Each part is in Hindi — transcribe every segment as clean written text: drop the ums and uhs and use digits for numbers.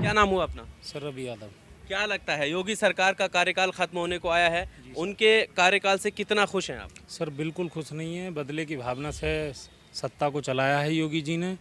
क्या नाम हुआ अपना? सर रवि यादव। क्या लगता है योगी सरकार का कार्यकाल खत्म होने को आया है, उनके कार्यकाल से कितना खुश हैं आप? सर बिल्कुल खुश नहीं है, बदले की भावना से सत्ता को चलाया है योगी जी ने,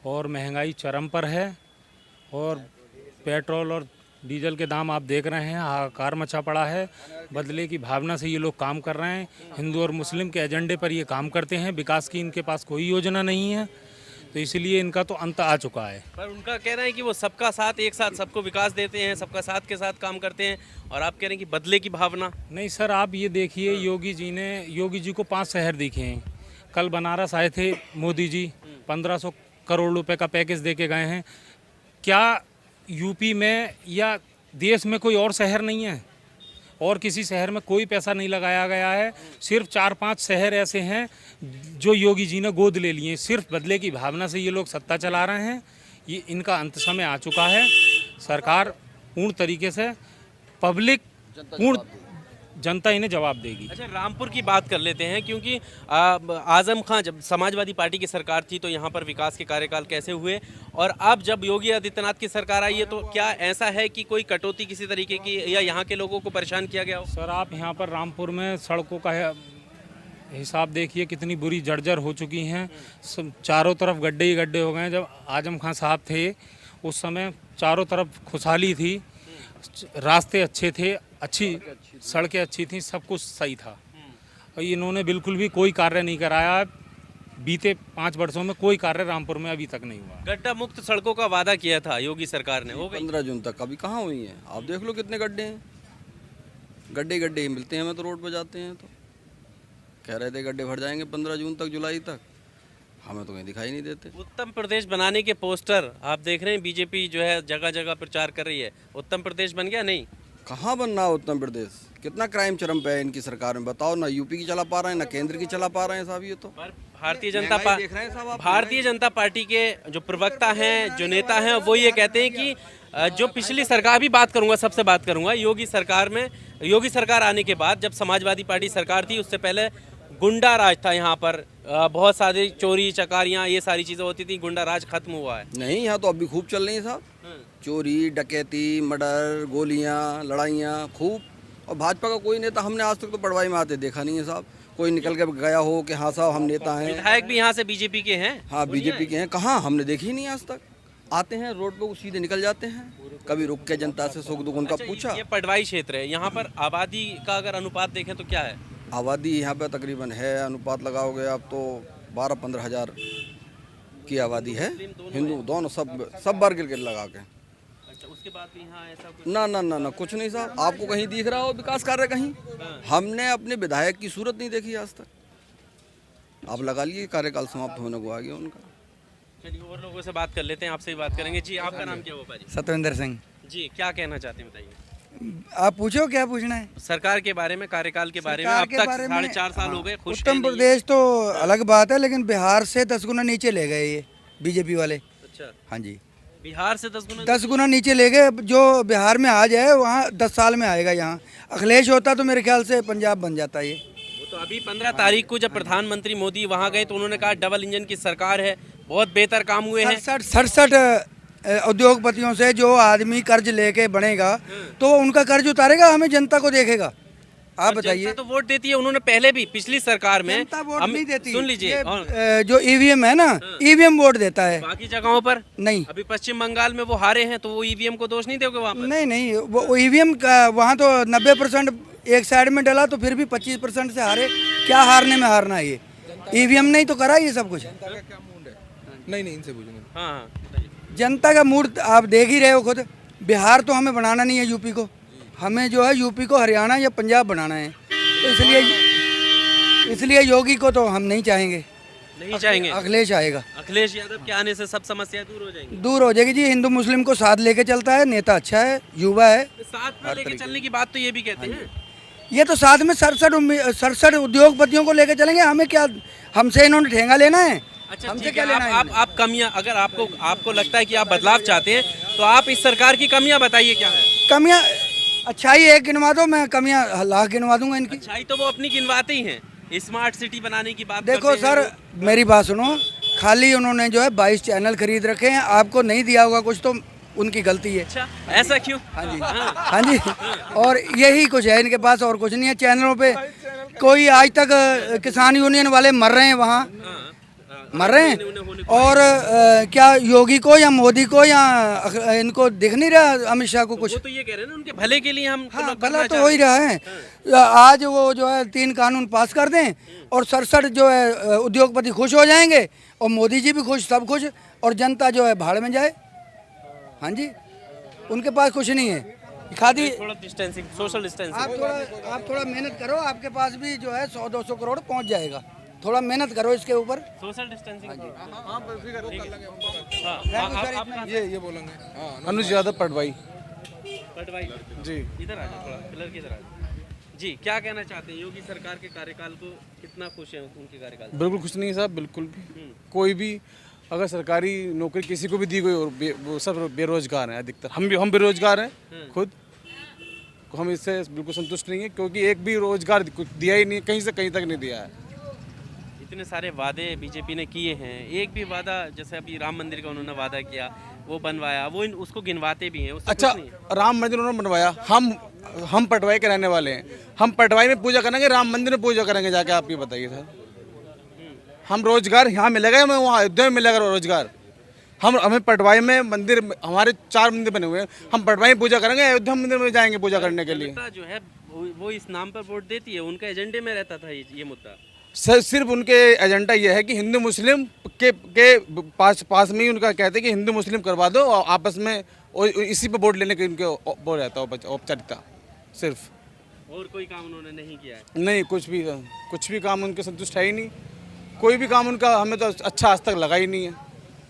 और महंगाई चरम पर है, और पेट्रोल और डीजल के दाम आप देख रहे हैं, हाहाकार मचा पड़ा है। बदले की भावना से ये लोग काम कर रहे हैं, हिंदू और मुस्लिम के एजेंडे पर ये काम करते हैं, विकास की इनके पास कोई योजना नहीं है, तो इसलिए इनका तो अंत आ चुका है। पर उनका कहना है कि वो सबका साथ, एक साथ सबको विकास देते हैं, सबका साथ के साथ काम करते हैं, और आप कह रहे हैं कि बदले की भावना। नहीं सर, आप ये देखिए, योगी जी को 5 शहर दिखे हैं। कल बनारस आए थे मोदी जी, 1500 करोड़ रुपए का पैकेज दे के गए हैं। क्या यूपी में या देश में कोई और शहर नहीं है? और किसी शहर में कोई पैसा नहीं लगाया गया है। सिर्फ 4-5 शहर ऐसे हैं जो योगी जी ने गोद ले लिए। सिर्फ बदले की भावना से ये लोग सत्ता चला रहे हैं। ये इनका अंत समय आ चुका है। सरकार पूर्ण तरीके से पूर्ण जनता इन्हें जवाब देगी। अच्छा, रामपुर की बात कर लेते हैं, क्योंकि आजम खां जब समाजवादी पार्टी की सरकार थी तो यहाँ पर विकास के कार्यकाल कैसे हुए, और अब जब योगी आदित्यनाथ की सरकार आई है तो क्या ऐसा है कि कोई कटौती किसी तरीके की या यहाँ के लोगों को परेशान किया गया हो? सर आप यहाँ पर रामपुर में सड़कों का हिसाब देखिए, कितनी बुरी जर्जर हो चुकी हैं। चारों तरफ गड्ढे ही गड्ढे हो गए हैं। जब आजम खां साहब थे उस समय चारों तरफ खुशहाली थी, रास्ते अच्छे थे, अच्छी सड़कें अच्छी थी, सब कुछ सही था। और इन्होंने बिल्कुल भी कोई कार्य नहीं कराया। बीते 5 वर्षों में कोई कार्य रामपुर में अभी तक नहीं हुआ। गड्ढा मुक्त सड़कों का वादा किया था योगी सरकार ने, हो गई 15 जून तक, अभी कहाँ हुई है? आप देख लो कितने गड्ढे हैं, गड्ढे गड्ढे ही मिलते हैं हमें तो रोड पर जाते हैं तो। कह रहे थे गड्ढे भर जाएंगे 15 जून तक, जुलाई तक, हमें तो कहीं दिखाई नहीं देते। उत्तम प्रदेश बनाने के पोस्टर आप देख रहे हैं, बीजेपी जो है जगह जगह प्रचार कर रही है। उत्तम प्रदेश बन गया? नहीं, कहाँ बनना है उत्तर प्रदेश? कितना क्राइम चरम पे है इनकी सरकार में, बताओ ना। यूपी की चला पा रहे हैं ना केंद्र की चला पा रहे हैं साहब। ये तो भारतीय जनता पार्टी के जो प्रवक्ता हैं, जो नेता हैं, वो ये कहते हैं कि जो पिछली सरकार, भी बात करूंगा, सबसे बात करूंगा, योगी सरकार आने के बाद, जब समाजवादी पार्टी सरकार थी उससे पहले गुंडा राज था यहाँ पर, बहुत सारी चोरी चकारियाँ ये सारी चीज़ें होती थी। गुंडा राज खत्म हुआ है? नहीं, यहाँ तो अभी खूब चल रही है साहब, चोरी डकैती मर्डर गोलियाँ लड़ाइयाँ खूब। और भाजपा का कोई नेता हमने आज तक तो पड़वाई में आते देखा नहीं है साहब। कोई निकल के गया हो कि हाँ साहब हम नेता हैं। विधायक भी यहाँ से बीजेपी के हैं? हाँ बीजेपी के हैं, कहाँ हमने देखी ही नहीं आज तक। आते हैं रोड पे सीधे निकल जाते हैं, कभी रुक के जनता से सुख दुख उनका पूछा। ये पटवाई क्षेत्र है, यहाँ पर आबादी का अगर अनुपात देखें तो क्या है? आबादी यहाँ पे तकरीबन है, अनुपात लगाओगे आप तो 12-15 हज़ार की आबादी है। हिंदू दोनों सब बार गिर लगा के। अच्छा, उसके बाद भी यहाँ ऐसा कुछ? ना कुछ नहीं साहब। आपको कहीं दिख रहा हो विकास कार्य? कहीं हमने अपने विधायक की सूरत नहीं देखी आज तक। आप लगा लिए कार्यकाल समाप्त होने को आ गया उनका। चलिए और लोगों से बात कर लेते हैं, आपसे ही बात करेंगे। जी, आपका नाम क्या हुआ जी? सतविंदर सिंह। जी, क्या कहना चाहते हैं बताइए। आप पूछो, क्या पूछना है? सरकार के बारे में, कार्यकाल के बारे में। अब तक 4.5 साल हो गए, खुश उत्तर प्रदेश तो अलग बात है, लेकिन बिहार से 10 गुना नीचे ले गए ये बीजेपी वाले। अच्छा, हाँ जी, बिहार से 10 गुना नीचे ले गए। जो बिहार में आ जाए वहाँ 10 साल में आएगा। यहाँ अखिलेश होता तो मेरे ख्याल से पंजाब बन जाता ये। वो तो अभी 15 तारीख को जब प्रधानमंत्री मोदी वहाँ गए तो उन्होंने कहा डबल इंजन की सरकार है, बहुत बेहतर काम हुए हैं। 67 उद्योगपतियों से जो आदमी कर्ज लेके बनेगा तो उनका कर्ज उतारेगा, हमें जनता को देखेगा। आप बताइए। तो वोट देती है, उन्होंने पहले भी पिछली सरकार में वोट नहीं देती। सुन लीजिए, जो ईवीएम है ना, ईवीएम वोट देता है, बाकी जगहों पर नहीं। अभी पश्चिम बंगाल में वो हारे हैं तो वो ईवीएम को दोष नहीं दोगे वहाँ पर? नहीं, वो ईवीएम का वहाँ तो 90% एक साइड में डला, तो फिर भी 25% से हारे। क्या हारने में हारना है? ये ईवीएम नहीं तो करा ये सब कुछ। नहीं इनसे पूछूंगा। हाँ, जनता का मूड आप देख ही रहे हो खुद। बिहार तो हमें बनाना नहीं है, यूपी को हमें जो है यूपी को हरियाणा या पंजाब बनाना है। तो इसलिए योगी को तो हम नहीं चाहेंगे। अखिलेश आएगा। अखिलेश यादव के आने से सब समस्या दूर हो जाएगी जी। हिंदू मुस्लिम को साथ लेके चलता है, नेता अच्छा है, युवा है। साथ में लेके चलने की बात तो ये भी कहते हैं। ये तो साथ में 67 उद्योगपतियों को लेके चलेंगे। हमें क्या, हमसे इन्होंने ठेंगा लेना है? अच्छा, हमसे क्या लेना है? आप कमियां, अगर आपको लगता है कि आप बदलाव चाहते हैं तो आप इस सरकार की कमियां बताइए। क्या है कमियां? अच्छाई एक गिनवा दो, मैं कमियां लाख गिनवा दूंगा इनकी। अच्छाई तो वो अपनी गिनवाते ही हैं। स्मार्ट सिटी बनाने की बात देखो सर, मेरी बात सुनो। खाली उन्होंने जो है 22 चैनल खरीद रखे हैं। आपको नहीं दिया होगा कुछ तो उनकी गलती है। अच्छा, ऐसा क्यों? हाँ जी, हाँ जी, और यही कुछ है इनके पास, और कुछ नहीं है। चैनलों पे कोई आज तक किसान यूनियन वाले मर रहे हैं वहाँ, मर रहे हैं, और क्या योगी को या मोदी को या इनको दिख नहीं रहा, अमित शाह को कुछ? वो तो ये कह रहे हैं ना उनके भले के लिए हम हाँ, भला तो हो ही रहा है। आज वो जो है 3 कानून पास कर दें और 67 जो है उद्योगपति खुश हो जाएंगे, और मोदी जी भी खुश, सब खुश, और जनता जो है भाड़ में जाए। हाँ जी, उनके पास कुछ नहीं है। खादी थोड़ा डिस्टेंसिंग, सोशल डिस्टेंसिंग। आप थोड़ा मेहनत करो, आपके पास भी जो है 100-200 करोड़ पहुंच जाएगा। थोड़ा मेहनत करो इसके ऊपर। Social distancing. ये बोलेंगे। अनुज यादव पटवाई। पटवाई जी। इधर आ जाओ, थोड़ा पिलर की तरह आ जाओ। जी, क्या कहना चाहते हैं? योगी सरकार के कार्यकाल को कितना खुश हैं उनके कार्यकाल से? बिल्कुल खुश नहीं है साहब, बिल्कुल भी। कोई भी अगर सरकारी नौकरी किसी को भी दी गई और वो सब बेरोजगार हैं अधिकतर। हम बेरोजगार हैं खुद, हम इससे बिल्कुल संतुष्ट नहीं है, क्योंकि एक भी रोजगार कुछ दिया ही नहीं, कहीं से कहीं तक नहीं दिया है। इतने सारे वादे बीजेपी ने किए हैं, एक भी वादा, जैसे अभी राम मंदिर का उन्होंने वादा किया, वो बनवाया, वो उसको गिनवाते भी हैं। उससे अच्छा, कुछ नहीं है। राम मंदिर उन्होंने बनवाया, हम पटवाई के रहने वाले हैं, हम पटवाई में पूजा करेंगे, राम मंदिर में पूजा करेंगे जाके? आप ये बताइए सर। हम रोजगार यहाँ मिलेगा, हमें वहाँ अयोध्या में मिलेगा रोजगार? हमें पटवाई में मंदिर, हमारे 4 मंदिर बने हुए हैं, हम पटवाई में पूजा करेंगे, अयोध्या मंदिर में जाएंगे पूजा करने के लिए? जो है वो इस नाम पर वोट देती है, उनका एजेंडे में रहता था ये मुद्दा। सिर्फ उनके एजेंडा ये है कि हिंदू मुस्लिम के पास में ही उनका कहते हैं कि हिंदू मुस्लिम करवा दो, और आपस में इसी पे वोट लेने के उनके वो रहता है औपचारिकता सिर्फ। और कोई काम उन्होंने नहीं किया है? नहीं, कुछ भी काम उनके संतुष्ट है ही नहीं। कोई भी काम उनका हमें तो अच्छा आज तक लगा ही नहीं है।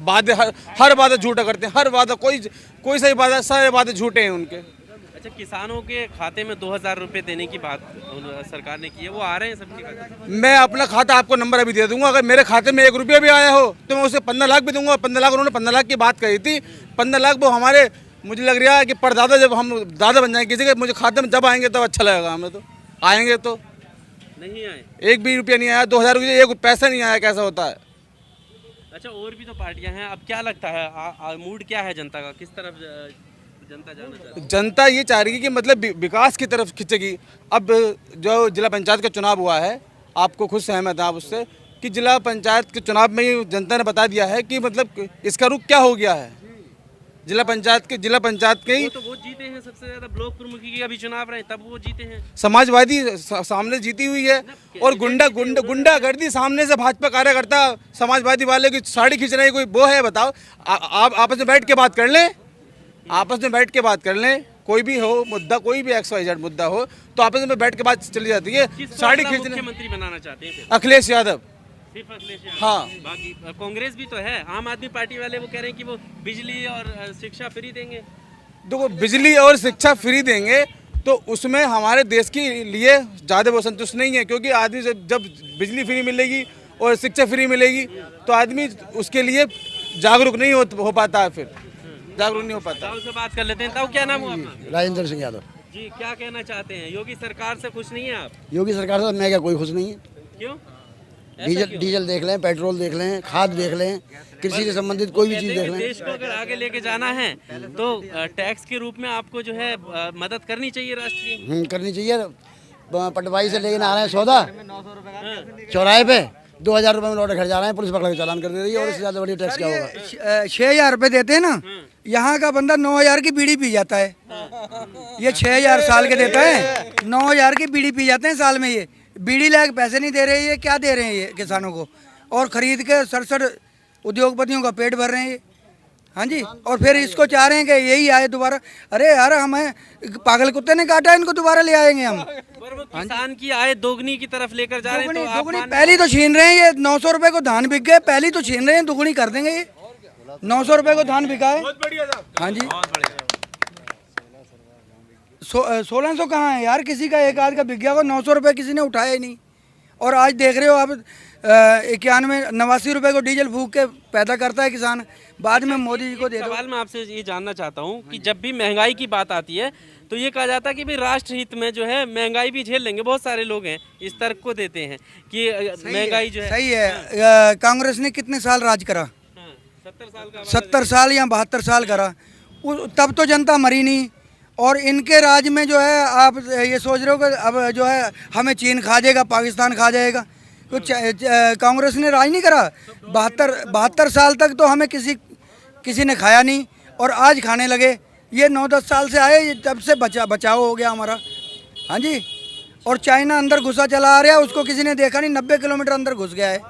वादे हर वादा झूठा करते हैं, हर वादा, कोई सही वादा, सारे वादे झूठे हैं उनके। अच्छा, किसानों के खाते में 2000 रुपए देने की बात सरकार ने की है, वो आ रहे हैं सबके खाते में? मैं अपना खाता आपको नंबर अभी दे दूंगा, अगर मेरे खाते में 1 रुपया भी आया हो तो मैं उसे 15 लाख भी दूंगा। 15 लाख, उन्होंने 15 लाख की बात कही थी, 15 लाख वो हमारे, मुझे लग रहा है कि परदादा, जब हम दादा बन जाएंगे किसी के, मुझे खाते में जब आएंगे तब अच्छा लगेगा हमें। तो आएंगे तो नहीं आए, 1 भी रुपया नहीं आया, 2000 रुपये 1 पैसा नहीं आया, कैसा होता है? अच्छा, और भी तो पार्टियां हैं, अब क्या लगता है मूड क्या है जनता का, किस तरफ जनता जाना चाहती है? जनता ये चाह रही है कि मतलब विकास की तरफ खिंचेगी। अब जो जिला पंचायत का चुनाव हुआ है, आपको खुद सहमत हैं आप उससे, कि जिला पंचायत के चुनाव में ही जनता ने बता दिया है कि मतलब इसका रुख क्या हो गया है। जिला पंचायत के ही तो वो जीते हैं सबसे ज्यादा, ब्लॉक प्रमुखी के अभी चुनाव रहे तब वो जीते हैं। समाजवादी सामने जीती हुई है, और गुंडागर्दी सामने से भाजपा कार्यकर्ता समाजवादी वाले की साड़ी खींच रहे हैं, कोई वो है? बताओ। आप आपस में बैठ के बात कर लें, आपस में बैठ के बात कर लें, कोई भी हो मुद्दा, कोई भी XYZ मुद्दा हो, तो आपस में बैठ के बात चली जाती है। साड़ी खींचने मुख्यमंत्री बनाना चाहते हैं? अखिलेश यादव। सिर्फ अखिलेश यादव? हाँ। बाकी कांग्रेस भी तो है, आम आदमी पार्टी वाले वो कह रहे हैं कि वो बिजली और शिक्षा फ्री देंगे। देखो, बिजली और शिक्षा फ्री देंगे तो उसमें हमारे देश के लिए ज़्यादा वो संतुष्ट नहीं है, क्योंकि आदमी जब बिजली फ्री मिलेगी और शिक्षा फ्री मिलेगी तो आदमी उसके लिए जागरूक नहीं हो पाता है, फिर जागरूक नहीं हो पाता। ताऊ से बात कर लेते हैं। ताऊ, क्या नाम हुआ आपका? राजेंद्र सिंह यादव। जी, क्या कहना चाहते हैं? योगी सरकार से खुश नहीं है आप? योगी सरकार से मैं क्या कोई खुश नहीं है। क्यों? डीजल देख लें, पेट्रोल देख लें, खाद देख लें, कृषि से संबंधित कोई भी चीज़ देख लें। देश को अगर आगे लेके जाना है तो टैक्स के रूप में आपको जो है मदद करनी चाहिए राष्ट्र की। करनी चाहिए। पटवाई से लेके आ रहे हैं सौदा, चौराहे पे 2000 रुपये में लौटे घर जा रहे हैं, पुलिस पकड़ के चालान कर दे रही है, और इससे ज़्यादा बड़ी टैक्स क्या होगा? 6000 रुपये देते हैं ना, यहाँ का बंदा 9000 की बीड़ी पी जाता है। ये 6000 साल के देता है, 9000 की बीड़ी पी जाते हैं साल में। ये बीड़ी लायक पैसे नहीं दे रहे, ये क्या दे रहे हैं ये किसानों को, और खरीद के 67 उद्योगपतियों का पेट भर रहे हैं ये। हाँ जी, और फिर इसको चाह रहे हैं कि यही आए दोबारा। अरे यार, हमें पागल कुत्ते ने काटा, इनको दोबारा ले आएंगे हम। पर वो किसान की आय दोगुनी की तरफ लेकर जा रहे हैं, तो आप पहली तो छीन रहे हैं ये। 900 रुपए को धान बिक गए, पहली तो छीन रहे हैं, दुगुनी कर देंगे ये। 900 रुपए को धान बिका है। हाँ जी, 1600 कहाँ है यार, किसी का एक आध का बिक गया हो, 900 रुपये किसी ने उठाया ही नहीं। और आज देख रहे हो आप 89 रुपये को डीजल फूक के पैदा करता है किसान, बाद में मोदी जी को दे दो। सवाल मैं आपसे ये जानना चाहता हूँ कि जब भी महंगाई की बात आती है तो ये कहा जाता है कि भाई राष्ट्र हित में जो है महंगाई भी झेल लेंगे। बहुत सारे लोग हैं इस तर्क को देते हैं कि महंगाई जो है। सही है। कांग्रेस ने कितने साल राज करा? 70 साल का 70 साल या 72 साल करा। तब तो जनता मरी नहीं। और इनके राज में जो है आप ये सोच रहे हो कि अब जो है हमें चीन खा जाएगा, पाकिस्तान खा जाएगा। कुछ कांग्रेस ने राज नहीं करा 72 साल तक, तो हमें किसी ने खाया नहीं और आज खाने लगे। ये 9-10 साल से आए, तब से बचाव हो गया हमारा। हाँ जी। और चाइना अंदर घुसा चला आ रहा है, उसको किसी ने देखा नहीं, 90 किलोमीटर अंदर घुस गया है।